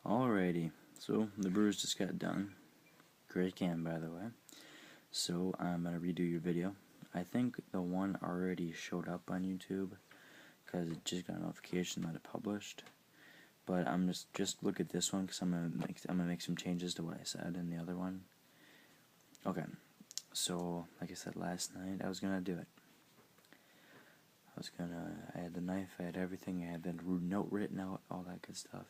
Alrighty, so the brews just got done. Great can, by the way. So I'm gonna redo your video. I think the one already showed up on YouTube because it just got a notification that it published. But I'm just look at this one because I'm gonna make some changes to what I said in the other one. Okay, so like I said last night, I was gonna do it. I had the knife, I had everything, I had the note written out, all that good stuff.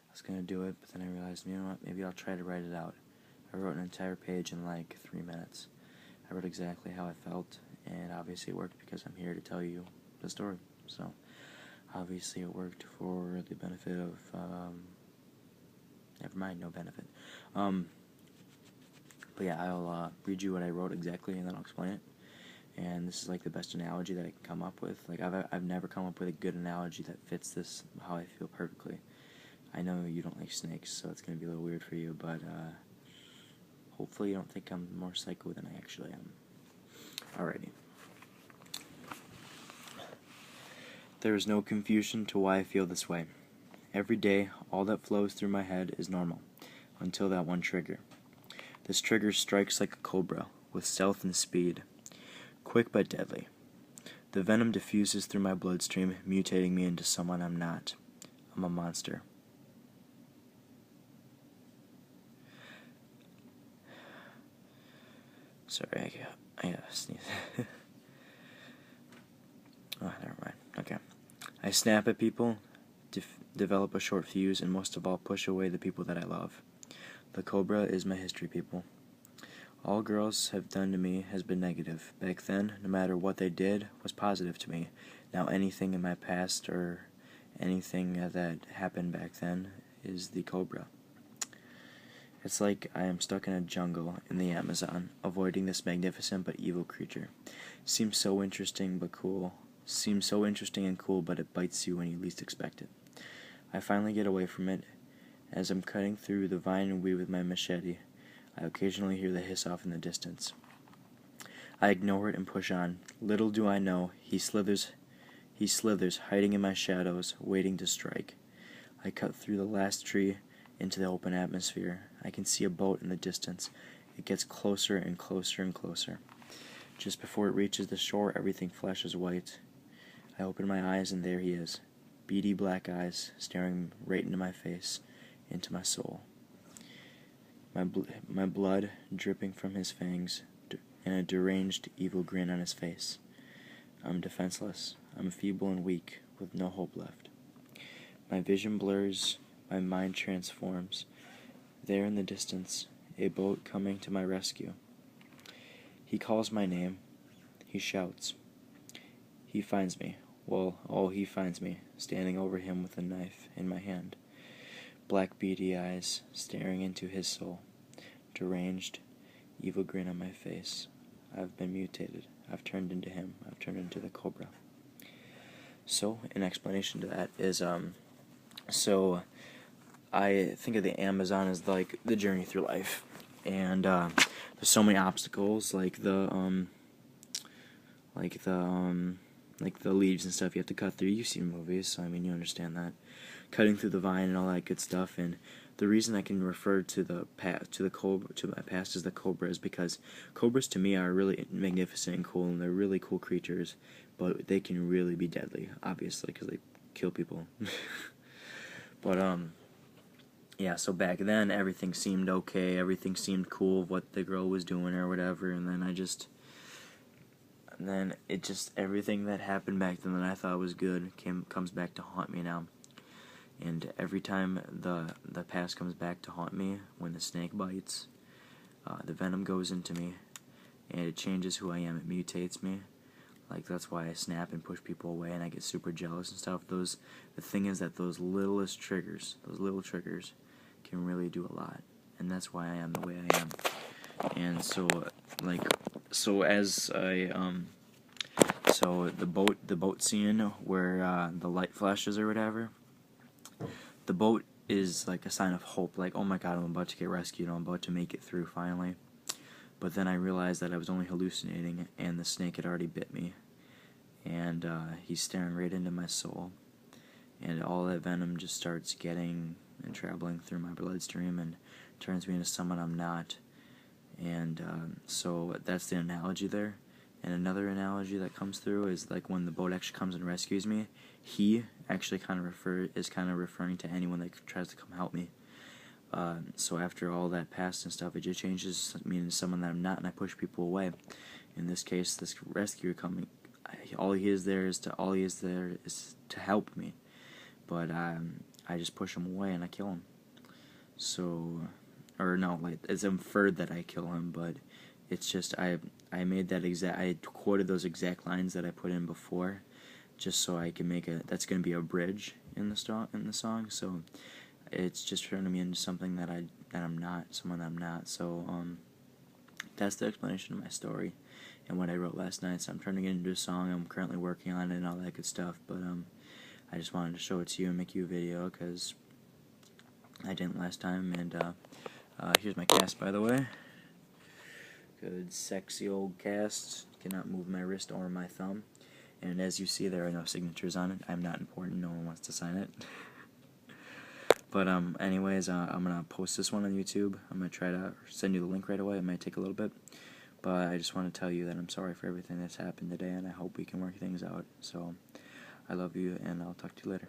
I was gonna do it, but then I realized, you know what, maybe I'll try to write it out. I wrote an entire page in like 3 minutes. I wrote exactly how I felt, and obviously it worked because I'm here to tell you the story. So, obviously it worked for the benefit of, never mind, no benefit. But yeah, I'll read you what I wrote exactly, and then I'll explain it. And this is like the best analogy that I can come up with. Like I've never come up with a good analogy that fits this, how I feel perfectly. I know you don't like snakes, so it's going to be a little weird for you, but hopefully you don't think I'm more psycho than I actually am. Alrighty. There is no confusion to why I feel this way. Every day, all that flows through my head is normal, until that one trigger. This trigger strikes like a cobra, with stealth and speed. Quick but deadly. The venom diffuses through my bloodstream, mutating me into someone I'm not. I'm a monster. Sorry, I gotta sneeze. Oh, never mind. Okay. I snap at people, develop a short fuse, and most of all, push away the people that I love. The Cobra is my history, people. All girls have done to me has been negative. Back then, no matter what they did, was positive to me. Now anything in my past or anything that happened back then is the Cobra. It's like I am stuck in a jungle in the Amazon, avoiding this magnificent but evil creature. Seems so interesting but cool. Seems so interesting and cool, but it bites you when you least expect it. I finally get away from it. As I'm cutting through the vine and weed with my machete, I occasionally hear the hiss off in the distance. I ignore it and push on. Little do I know, he slithers, hiding in my shadows, waiting to strike. I cut through the last tree into the open atmosphere. I can see a boat in the distance. It gets closer and closer and closer. Just before it reaches the shore, everything flashes white. I open my eyes and there he is. Beady black eyes staring right into my face, into my soul. My blood dripping from his fangs, and a deranged, evil grin on his face. I'm defenseless. I'm feeble and weak, with no hope left. My vision blurs, my mind transforms. There in the distance, a boat coming to my rescue. He calls my name. He shouts. He finds me. He finds me, standing over him with a knife in my hand. Black beady eyes staring into his soul. Deranged, evil grin on my face. I've been mutated. I've turned into him. I've turned into the Cobra. So, an explanation to that is, so I think of the Amazon as like the journey through life, and there's so many obstacles, like the leaves and stuff you have to cut through. You've seen movies, so I mean you understand that. Cutting through the vine and all that good stuff, and the reason I can refer to my past as the Cobra is because Cobras to me are really magnificent and cool, and they're really cool creatures, but they can really be deadly, obviously, because they kill people. But yeah, so back then everything seemed okay, everything seemed cool, what the girl was doing or whatever, and then everything that happened back then that I thought was good comes back to haunt me now. And every time the past comes back to haunt me, when the snake bites, the venom goes into me, and it changes who I am. It mutates me. Like, that's why I snap and push people away, and I get super jealous and stuff. The thing is that those little triggers can really do a lot, and that's why I am the way I am. And so the boat scene where the light flashes or whatever. The boat is like a sign of hope, like, oh my god, I'm about to get rescued, I'm about to make it through finally. But then I realized that I was only hallucinating, and the snake had already bit me. And he's staring right into my soul. And all that venom just starts getting and traveling through my bloodstream and turns me into someone I'm not. And so that's the analogy there. And another analogy that comes through is like when the boat actually comes and rescues me, he actually is referring to anyone that tries to come help me. So after all that past and stuff, it just changes me into someone that I'm not, and I push people away. In this case, this rescuer coming, all he is there is to help me, but I just push him away and I kill him. So, or no, like it's inferred that I kill him, but it's just I made that I quoted those exact lines that I put in before, just so I can make that's gonna be a bridge in the song. So it's just turning me into something that I'm not, someone that I'm not. So that's the explanation of my story and what I wrote last night. So I'm turning it into a song. I'm currently working on it and all that good stuff. But I just wanted to show it to you and make you a video because I didn't last time. And here's my cast, by the way. Good, sexy old cast. Cannot move my wrist or my thumb. And as you see, there are no signatures on it. I'm not important. No one wants to sign it. But anyways, I'm gonna post this one on YouTube. I'm gonna try to send you the link right away. It might take a little bit, but I just want to tell you that I'm sorry for everything that's happened today, and I hope we can work things out. So I love you, and I'll talk to you later.